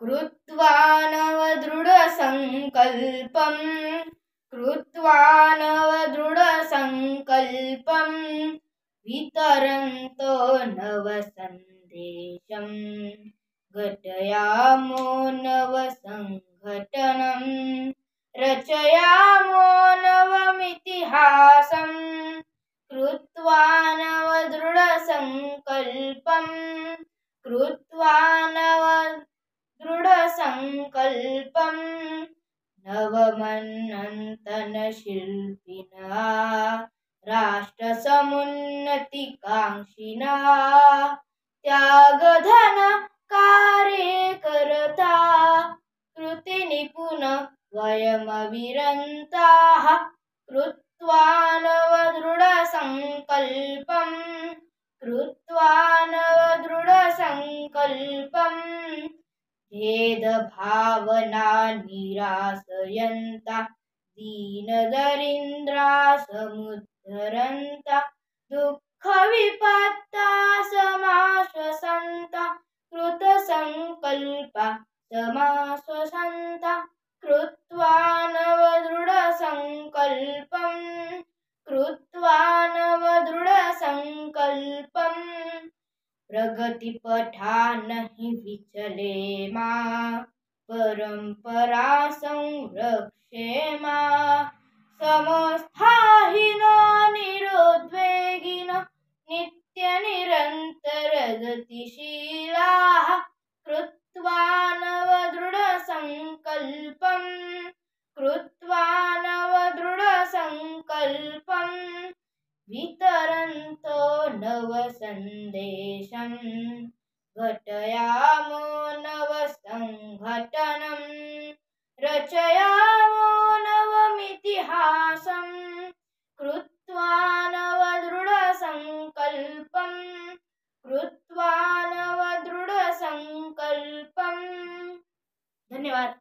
कृत्वा नवदृढसङ्कल्पं वितरन्तो नवसन्देशं घटयामो नवसङ्घटनं रचयामो नवमितिहासं कृत्वा नवदृढसङ्कल्पं नवमन्नन्तनशिल्पिनः राष्ट्रसमुन्नतिकाङ्क्षिणः त्यागधन कार्यकर्ता कृतिनिपुण वयमविरन्ताः कृत्वा नवदृढसङ्कल्पं भेदभावना निरासयन्ता दीनदरिद्रा समुद्धरन्ता दुःखविपत्ता समाश्वसन्ता कृतसङ्कल्पा समाश्वसन्ता कृत्वा नवदृढसङ्कल्पं प्रगतिपथा नहि विचलेमा परम्परा संरक्षेमा समस्थाहिनो निरुद्वेगिनो नित्यनिरन्तरगतिशीलाः कृत्वा नवदृढसङ्कल्पं वितरन्तो नवसन्देशं घटयामो नवसङ्घटनं रचयामो नवमितिहासं कृत्वा नवदृढसङ्कल्पं धन्यवाद।